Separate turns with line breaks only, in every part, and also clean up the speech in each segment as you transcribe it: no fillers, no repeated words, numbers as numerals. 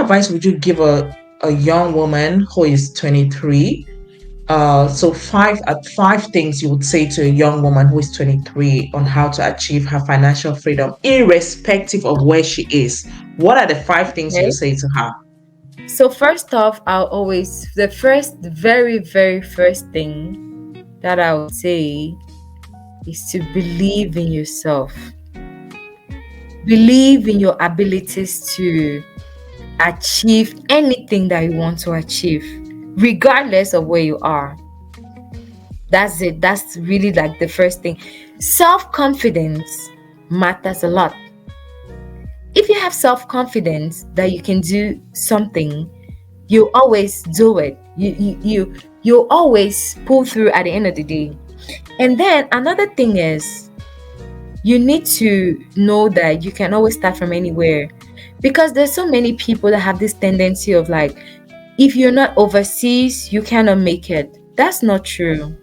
advice would you give a young woman who is 23? So five things you would say to a young woman who is 23 on how to achieve her financial freedom, irrespective of where she is. What are the five things you
Okay.
say to her?
So first off, the very, very first thing that I would say is to believe in yourself. Believe in your abilities to achieve anything that you want to achieve, regardless of where you are. That's it. That's really like the first thing. Self-confidence matters a lot. If you have self-confidence that you can do something, you always do it. You always pull through at the end of the day. And then another thing is you need to know that you can always start from anywhere, because there's so many people that have this tendency of like, if you're not overseas you cannot make it. That's not true.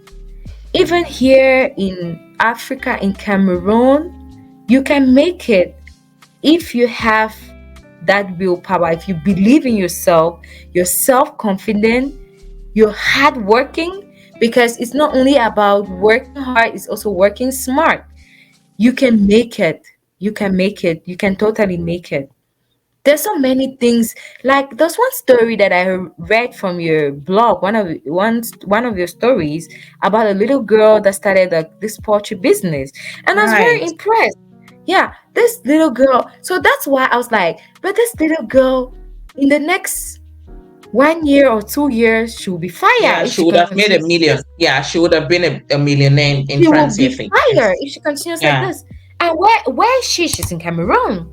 Even here in Africa, in Cameroon, you can make it if you have that willpower, if you believe in yourself, you're self-confident, you're hardworking, because it's not only about working hard, it's also working smart. You can make it. You can make it. You can totally make it. There's so many things. Like there's one story that I read from your blog, one of your stories about a little girl that started this poultry business, and I was very
Right.
impressed. Yeah, this little girl. So that's why I was like, but this little girl, in the next 1 year or 2 years, she will be
Yeah,
fired if
she
she
would have made a
continues like
million.
this.
Yeah, she would have been a millionaire in
She will
France, I
be
think.
fired
Yes.
if she continues like
Yeah.
this. And where is she? She's in Cameroon.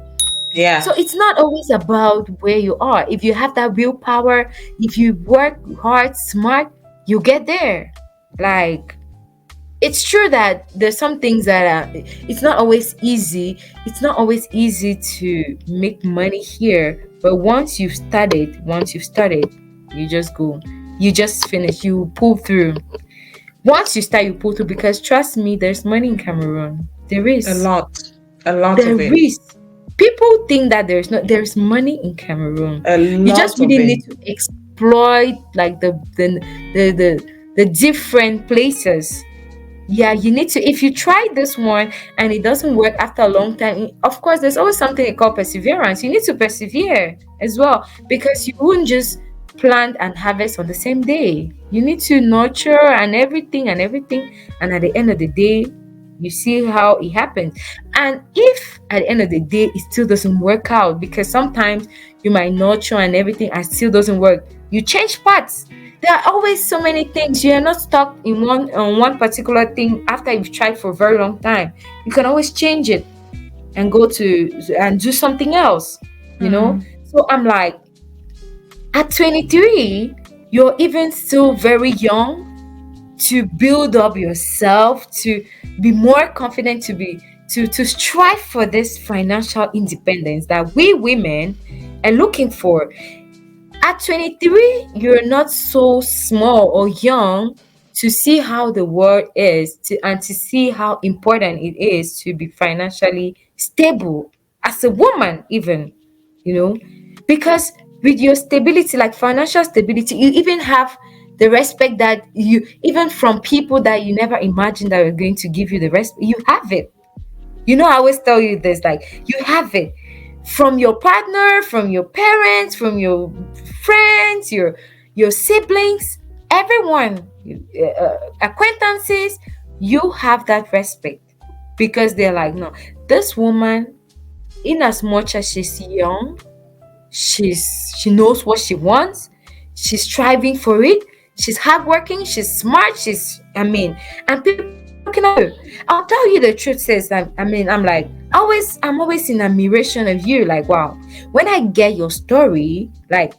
So
Yeah.
it's not always about where you are. If you have that willpower, if you work hard, smart, you get there. Like it's true that there's some things that it's not always easy. It's not always easy to make money here. But once you've started, you just go. You just finish. You pull through. Once you start, you pull through, because trust me, there's money in Cameroon. There
A
is.
lot. A lot
There
of it.
is. People think that there's money in Cameroon.
A
You just
lot of
really
it.
need to exploit like the different places. Yeah, you need to. If you try this one and it doesn't work after a long time, of course there's always something called perseverance. You need to persevere as well, because you wouldn't just plant and harvest on the same day. You need to nurture and everything, and at the end of the day you see how it happens. And if at the end of the day it still doesn't work out, because sometimes you might nurture and everything and still doesn't work, you change paths. There are always so many things. You are not stuck in one particular thing after you've tried for a very long time. You can always change it and go to and do something else, you know.
Mm.
So I'm like, at 23, you're even still very young to build up yourself, to be more confident, to strive for this financial independence that we women are looking for. At 23, you're not so small or young to see how the world is, and to see how important it is to be financially stable as a woman, even, you know, because with your stability, like financial stability, you even have the respect that you, even from people that you never imagined that were going to give you the respect, you have it. You know, I always tell you this, like you have it from your partner, from your parents, from your friends, your siblings, everyone, acquaintances. You have that respect because they're like, no, this woman, in as much as she's young, she knows what she wants. She's striving for it. She's hardworking. She's smart. And people are looking at her. I'll tell you the truth, sis. I'm like, I'm always in admiration of you. Like, wow, when I get your story, like,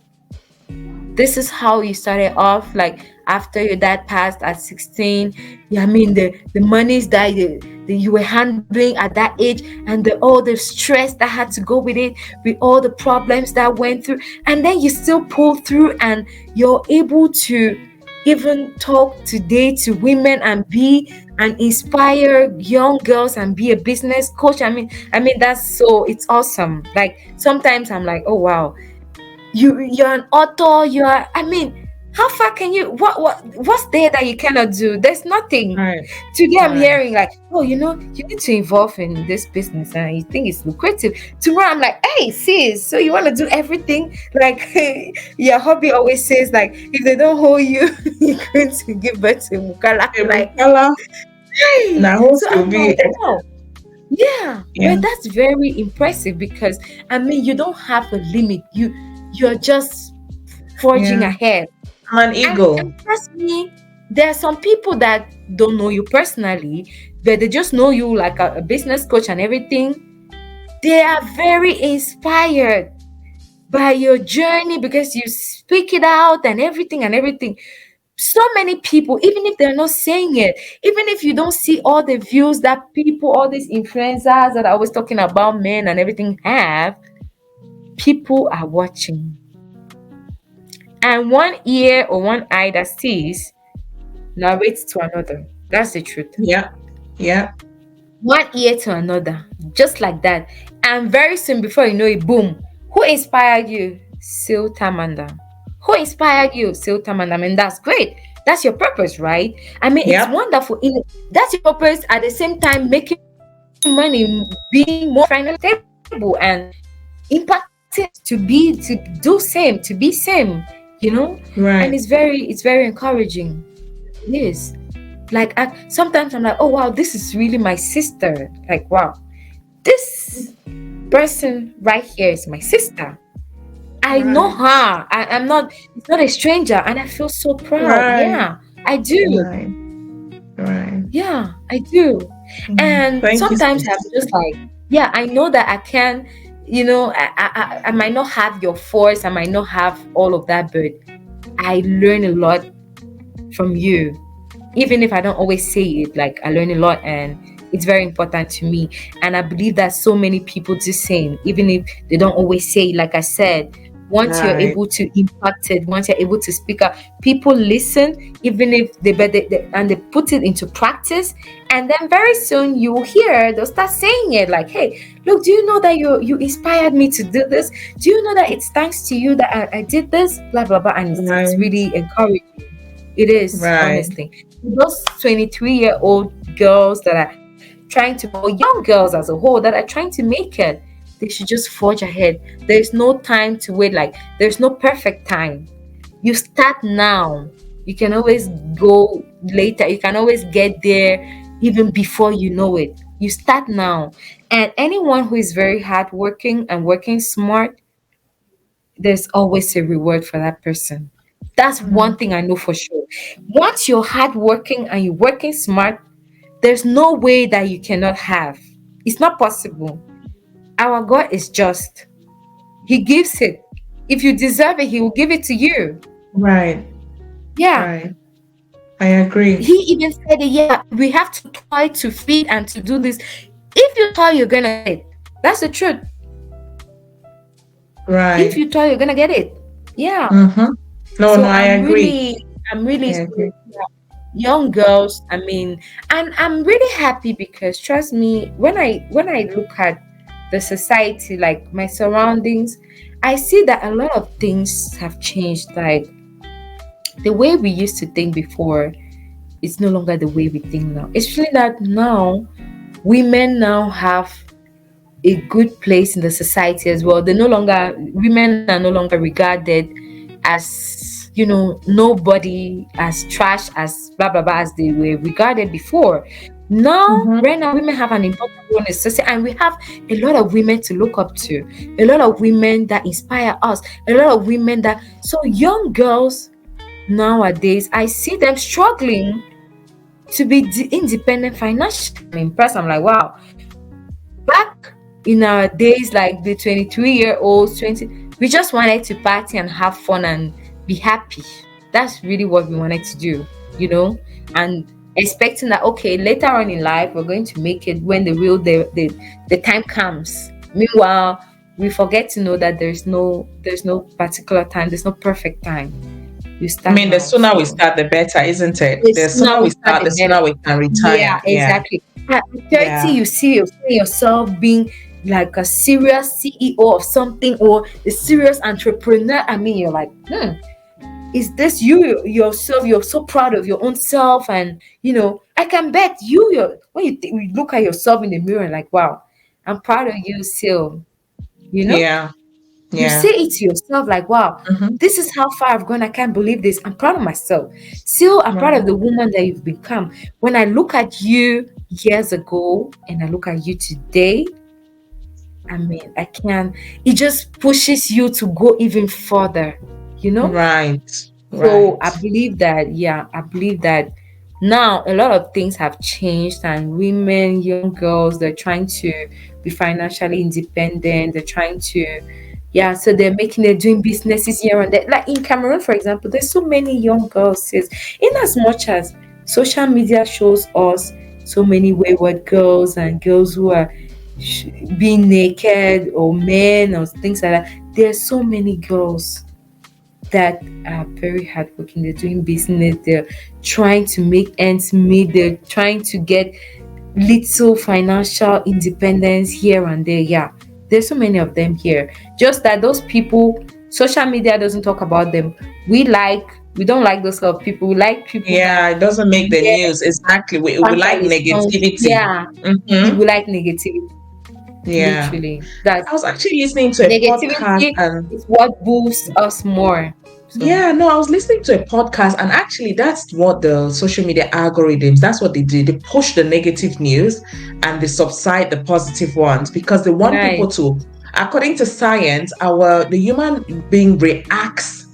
this is how you started off, like after your dad passed at 16. Yeah, the monies that you were handling at that age, and all the stress that had to go with it, with all the problems that went through, and then you still pull through, and you're able to even talk today to women and be and inspire young girls and be a business coach. That's so, it's awesome. Like sometimes I'm like, oh wow, you're an author, you're, I mean, how far can you, what's there that you cannot do? There's nothing.
Right.
Today I'm
Right.
hearing like, oh, you need to involve in this business and you think it's lucrative. Tomorrow I'm like, hey sis, so you want to do everything? Like, your hobby always says like, if they don't hold you, you're going to give birth to Mukala. Like,
Ebukala,
hey.
na host
So
will
I'm
be.
like, wow. Yeah,
Yeah.
but that's very impressive because, I mean, you don't have a limit. You're just forging
Yeah.
ahead.
I'm an
And
eagle.
trust me, there are some people that don't know you personally, but they just know you like a business coach and everything. They are very inspired by your journey because you speak it out and everything and everything. So many people, even if they're not saying it, even if you don't see all the views that people, all these influencers that I was talking about, men and everything have, people are watching. And one ear or one eye that sees narrates to another. That's the truth.
Yeah. Yeah.
One ear to another, just like that. And very soon, before you know it, boom. Who inspired you? Sil Tamanda. Who inspired you? Sil Tamanda. I mean, that's great. That's your purpose, right? I mean, it's
Yep.
wonderful. That's your purpose at the same time, making money, being more financially stable, and impacting to do same, to be same, and
Right.
it's very encouraging. It is. Like, sometimes I'm like, oh wow, this is really my sister. Like, wow, this person right here is my sister. I know
Right.
her. I'm not. It's not a stranger, and I feel so proud.
Right.
Yeah, I do.
Right. Right.
Yeah, I do. And
Thank you,
sometimes I'm
sis.
just like, yeah, I know that I can. I might not have your force. I might not have all of that, but I learn a lot from you. Even if I don't always say it, like, I learn a lot and it's very important to me. And I believe that so many people do same, even if they don't always say it. Like I said, once you're
Right.
able to impact it, once you're able to speak up, people listen, even if and they put it into practice. And then very soon you will hear they'll start saying it like, hey, look, do you know that you inspired me to do this? Do you know that it's thanks to you that I did this? Blah blah blah. And it's
Right.
really encouraging. It is,
Right.
honestly. Those 23-year-old girls that are trying to, or young girls as a whole, that are trying to make it, they should just forge ahead. There's no time to wait. Like, there's no perfect time. You start now. You can always go later. You can always get there even before you know it. You start now. And anyone who is very hardworking and working smart, there's always a reward for that person. That's one thing I know for sure. Once you're hardworking and you're working smart, there's no way that you cannot have. It's not possible. Our God is just. He gives it. If you deserve it, He will give it to you.
Right.
Yeah.
Right. I agree.
He even said it. Yeah, we have to toil to feed and to do this. If you toil, you're gonna get it. That's the truth. If
Right.
you toil, you're gonna get it. Yeah.
Mm-hmm. No, no,
So
I agree.
I'm really
I agree.
so, young girls, I mean, and I'm really happy because, trust me, when I look at the society, like my surroundings, I see that a lot of things have changed. Like, the way we used to think before is no longer the way we think now. Especially that now women now have a good place in the society as well. Women are no longer regarded as, nobody, as trash, as blah blah blah, as they were regarded before. Now,
Mm-hmm.
right now, women have an important role in the society, and we have a lot of women to look up to, a lot of women that inspire us, a lot of women that, so young girls nowadays, I see them struggling to be independent financially. I'm impressed. I'm like, wow. Back in our days, like the 23-year-olds, 20, we just wanted to party and have fun and be happy. That's really what we wanted to do, and expecting that, okay, later on in life, we're going to make it when the time comes. Meanwhile, we forget to know that there's no particular time, there's no perfect time. You
I
start
mean, the
now.
sooner we
So
start, the better, isn't it?
the
The
sooner
sooner
we
we
start,
start,
the
the
better.
sooner we can
Yeah,
retire. Yeah.
exactly. At 30,
Yeah.
you see yourself being like a serious CEO of something or a serious entrepreneur, I mean, you're like, is this you yourself? You're so proud of your own self, and I can bet when you look at yourself in the mirror, like, wow, I'm proud of you still. You know,
Yeah.
you say
Yeah.
it to yourself, like, wow,
Hmm.
this is how far I've gone. I can't believe this. I'm proud of myself. Still, I'm proud
Right.
of the woman that you've become. When I look at you years ago and I look at you today, I mean, I can. It just pushes you to go even further. You know
Right.
So I
Right.
believe that, yeah, I believe that now a lot of things have changed, and women, young girls, they're trying to be financially independent. They're trying to, yeah, so they're doing businesses here and there. Like in Cameroon, for example, there's so many young girls, sis, in as much as social media shows us so many wayward girls and girls who are being naked, or men or things like that. There's so many girls that are very hardworking. They're doing business. They're trying to make ends meet. They're trying to get little financial independence here and there. Yeah, there's so many of them here. Just that those people, social media doesn't talk about them. We don't like those sort of people. We like people that,
Yeah, it doesn't make the
yeah,
news. Exactly. We
fact
like
that is strong.
negativity.
Yeah,
Hmm.
we like negativity.
Yeah.
Literally, that's
I was actually listening to a podcast
negativity
and
is what boosts us more. So
yeah, no, I was listening to a podcast and actually that's what the social media algorithms, that's what they do. They push the negative news and they subside the positive ones because they want people
right.
to, according to science, the human being reacts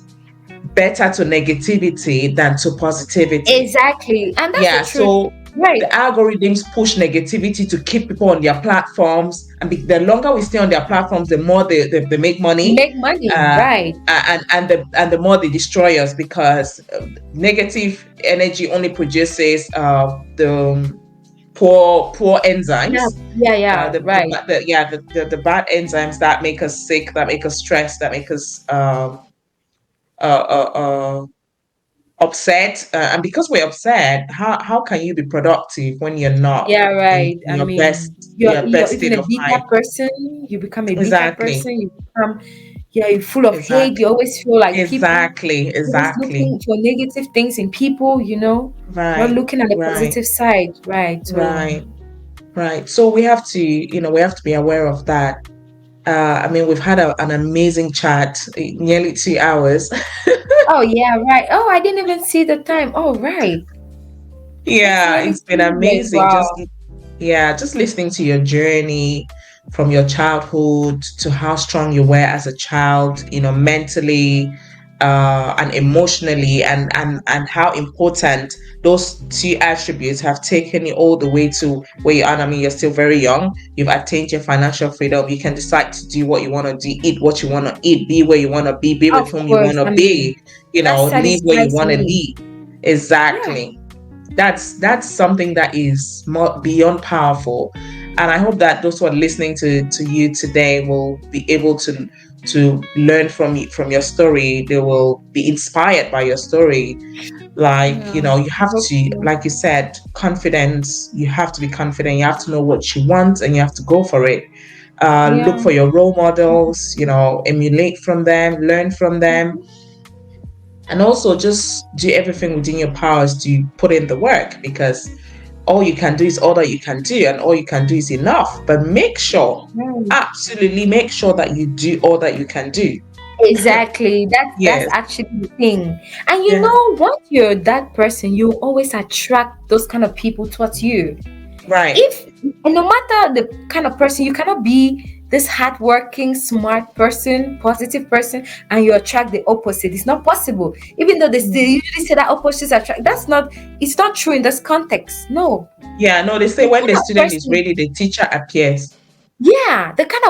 better to negativity than to positivity.
Exactly. And that's the
Yeah,
truth.
so the
Right.
algorithms push negativity to keep people on their platforms, and the longer we stay on their platforms, the more they make money,
Make money.
uh,
Right.
and the more they destroy us because negative energy only produces the poor
Yeah.
enzymes,
Yeah. Yeah.
the,
Right.
the bad enzymes that make us sick, that make us stressed, that make us uh, uh, uh, upset, and because we're upset, how can you be productive when you're not
Yeah.
in
Right. I
your best
mean, you're even
state
a
of
bitter
mind?
person. You become a bitter
Exactly.
person. You become, yeah, you're full of hate. You
Exactly.
always feel like people
Exactly.
always
Exactly.
looking for negative things in people, not
Right.
looking at the
Right.
positive side. Right. So,
Right. Right. So we have to be aware of that. I mean, we've had an amazing chat, nearly 2 hours.
oh, yeah. Right. Oh, I didn't even see the time. Oh, right. That's
Yeah,
nearly
it's been
2 years.
amazing. Just
Wow.
yeah, just listening to your journey from your childhood to how strong you were as a child, mentally, and emotionally, and how important those two attributes have taken you all the way to where you are. I mean, you're still very young. You've attained your financial freedom. You can decide to do what you want to do, eat what you want to eat, be where you want to be with
Of
whom you want
course.
to
I
be,
mean, that
live where you
satisfies
want to
me.
live.
Yeah.
Exactly. That's something that is more beyond powerful, and I hope that those who are listening to you today will be able to learn from your story. They will be inspired by your story. Like,
Yeah.
you
I
have
hope
to,
so.
like you said, confidence. You have to be confident. You have to know what you want and you have to go for it. Look
Yeah.
for your role models, emulate from them, learn from them, and also just do everything within your powers to put in the work, because all you can do is all that you can do, and all you can do is enough. But make sure,
Right.
absolutely make sure that you do all that you can do.
Exactly. That's
Yes.
actually the thing. And
Yeah.
once you're that person, you always attract those kind of people towards you.
Right.
If and no matter the kind of person, you cannot be this hardworking, smart person, positive person, and you attract the opposite. It's not possible. Even though they usually say that opposites attract, it's not true in this context. No.
Yeah. No, they say
The
when
kind
the
of
student is
person,
ready, the teacher appears.
yeah, the kind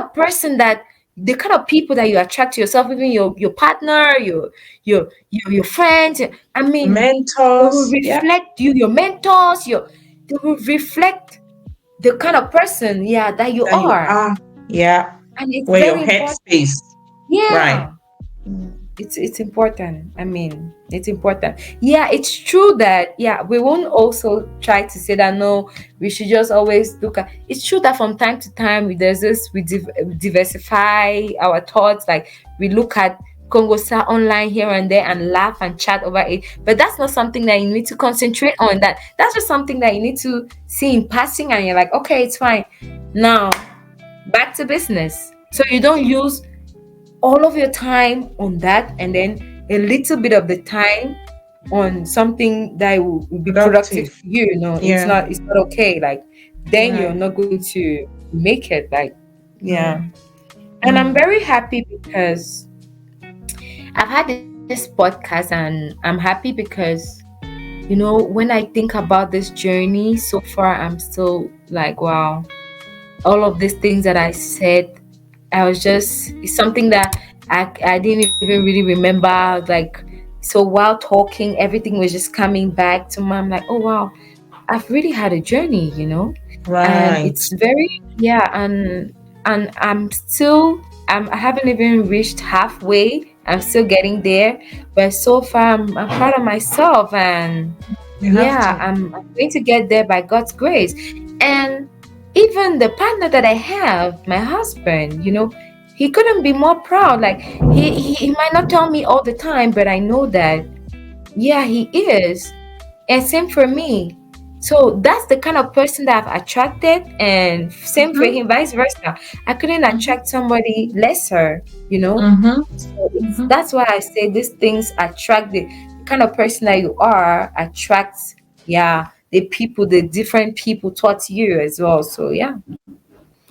of people that you attract to yourself, even your partner, your friends. I mean, they will
Mentors. Yeah.
reflect you, your mentors, they will reflect the kind of person, yeah, that you
That you
are.
are. Yeah.
And it's
Where your
very
head
important.
space. Right.
Yeah. it's important. I mean, it's important. Yeah, it's true that, yeah, we won't also try to say that no, we should just always look at. It's true that from time to time there's this, diversify our thoughts. Like, we look at Congo Star online here and there and laugh and chat over it. But that's not something that you need to concentrate on. That's just something that you need to see in passing, and you're like, okay, it's fine. Now, back to business. So you don't use all of your time on that, and then a little bit of the time on something that will be productive
Productive.
for you. No, it's
Yeah.
not okay. Like, then you're
Right.
not going to make it. Like, yeah.
Mm.
And I'm
Mm.
very happy because I've had this podcast, and I'm happy because, when I think about this journey so far, I'm still like, wow, all of these things that I said, it's something that I didn't even really remember. Like, so while talking, everything was just coming back to my, I'm like, oh wow, I've really had a journey. And
Right.
it's very, yeah, and I haven't even reached halfway. I'm still getting there, but so far I'm proud of myself, and
You have
yeah,
to.
I'm going to get there by God's grace. And even the partner that I have, my husband, he couldn't be more proud. Like, he might not tell me all the time, but I know that, yeah, he is. And same for me. So that's the kind of person that I've attracted, and same for
Mm-hmm.
him, vice versa. I couldn't
Mm-hmm.
attract somebody lesser.
Mm-hmm.
So
Mm-hmm.
that's why I say these things attract the kind of person that you are, attracts, yeah, the different people taught you as well. So yeah,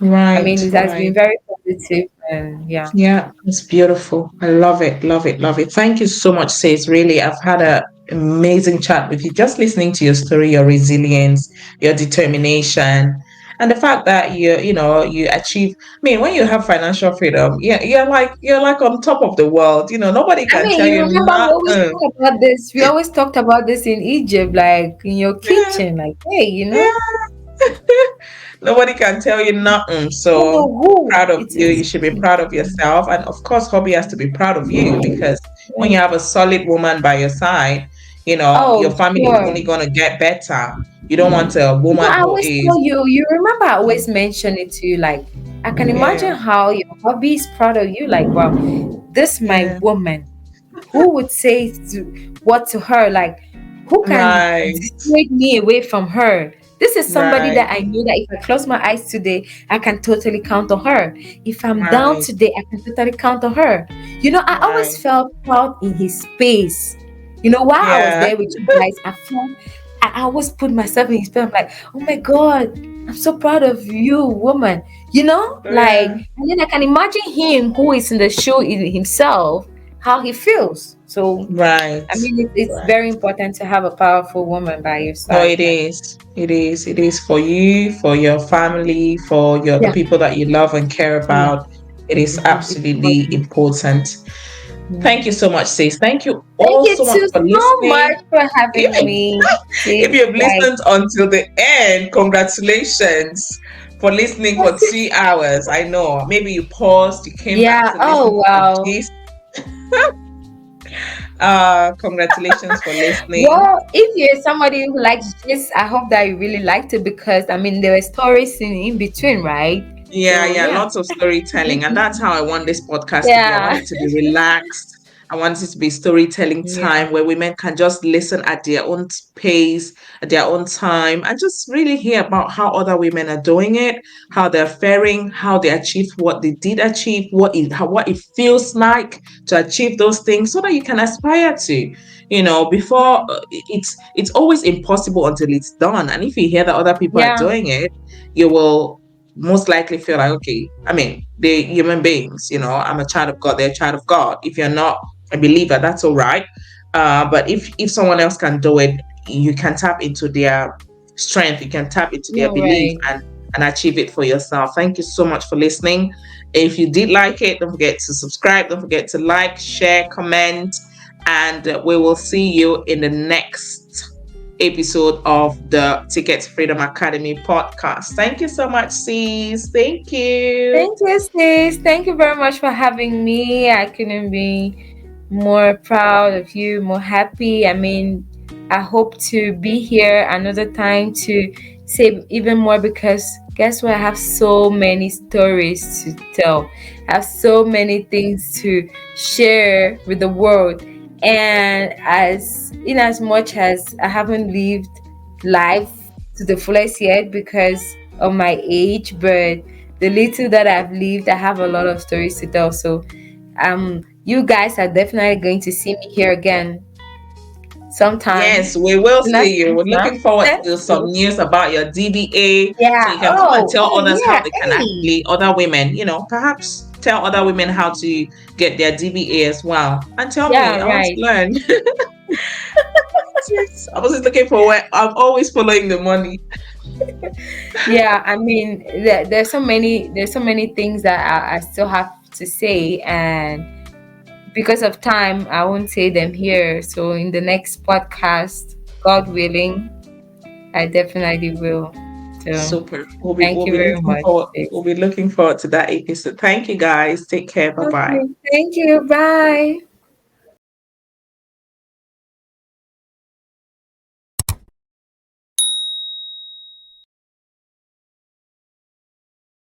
I mean,
Right.
it has been
Right.
very positive, and yeah.
Yeah, it's beautiful. I love it, love it, love it. Thank you so much, Sis. Really, I've had a amazing chat with you. Just listening to your story, your resilience, your determination, and the fact that you achieve. I mean, when you have financial freedom, yeah, you're like on top of the world. Nobody
I
can
mean,
tell
you
you
remember we always
nothing.
talk about this. We always talked about this in Egypt, like in your
Yeah,
kitchen, like, hey,
yeah. Nobody can tell you nothing.
don't
So
know who.
proud of you.
It's
You should be proud of yourself. And of course, hobby has to be proud of you because when
yeah.
you have a solid woman by your side, your
Oh,
family is
sure.
only going to get better. You don't want a woman
I
who
always
is,
tell you, you remember I always mention it to you, like, I can imagine
yeah,
how your hubby is proud of you, like, wow, this my
yeah,
woman. Who would say what to her? Like, who can
right,
dissuade me away from her? This is somebody
right,
that I know that if I close my eyes today, I can totally count on her. If I'm down
right,
today, I can totally count on her. I always
right,
felt proud in his space. While I was
yeah,
there with you guys, I always put myself in his space. I'm like, oh my God, I'm so proud of you, woman.
yeah,
Like, and then I can imagine him who is in the show in himself, how he feels. So,
right,
I mean, it's
right.
very important to have a powerful woman by your
No,
side.
it
Like,
is. It is. It is for you, for your family, for the
yeah,
people that you love and care
yeah,
about. It is
it's
absolutely
important.
important.
Yeah.
Thank you so much, sis. Thank you
Thank
all
you
so much
too
for
so
listening.
much for
If,
having me.
if
See,
you've
like,
listened until the end, congratulations for listening for 2 hours. I know. Maybe you paused, you came back
yeah.
to listen
Oh
to the
wow.
gist. Congratulations for listening.
Well, if you're somebody who likes this, I hope that you really liked it because I mean there were stories in between, right?
Yeah,
So
yeah,
yeah.
lots of storytelling. And that's how I want this podcast to be. I want
Yeah.
it to be relaxed. I want it to be storytelling
Yeah.
time where women can just listen at their own pace, at their own time, and just really hear about how other women are doing it, how they're faring, how they achieved what they did achieve, what it feels like to achieve those things, so that you can aspire to. Before it's always impossible until it's done. And if you hear that other people are
Yeah.
doing it, you will most likely feel like, okay, I mean, they're human beings, I'm a child of God, they're a child of God. If you're not a believer, that's all right. But if someone else can do it, you can tap into their strength, you can tap into their
You're
belief
right.
and achieve it for yourself. Thank you so much for listening. If you did like it, don't forget to subscribe, don't forget to like, share, comment, and we will see you in the next episode of the Ticket to Freedom Academy podcast. Thank you so much, sis. Thank you.
Thank you, sis. Thank you very much for having me. I couldn't be more proud of you, more happy. I mean, I hope to be here another time to say even more, because guess what? I have so many stories to tell. I have so many things to share with the world. And as in as much as I haven't lived life to the fullest yet because of my age, but the little that I've lived, I have a lot of stories to tell. So you guys are definitely going to see me here again sometime.
Yes, we will
Soon as
see you.
things
We're looking forward
manifest.
to some news about your DBA, so
Yeah.
you can come and
Oh,
tell
oh
others how
yeah.
they can
Hey.
actually, other women, perhaps tell other women how to get their DBA as well. And tell
Yeah,
me, I want to
right.
learn. Yes, I was just looking for where I'm always following the money.
Yeah, I mean, there's so many things that I still have to say, and because of time, I won't say them here. So in the next podcast, God willing, I definitely will. So
Super. We'll be
thank
we'll
you
be
very
looking
much,
forward. We'll
babe.
be looking forward to that episode. Thank you guys. Take care. Bye bye.
Okay, thank you. Bye.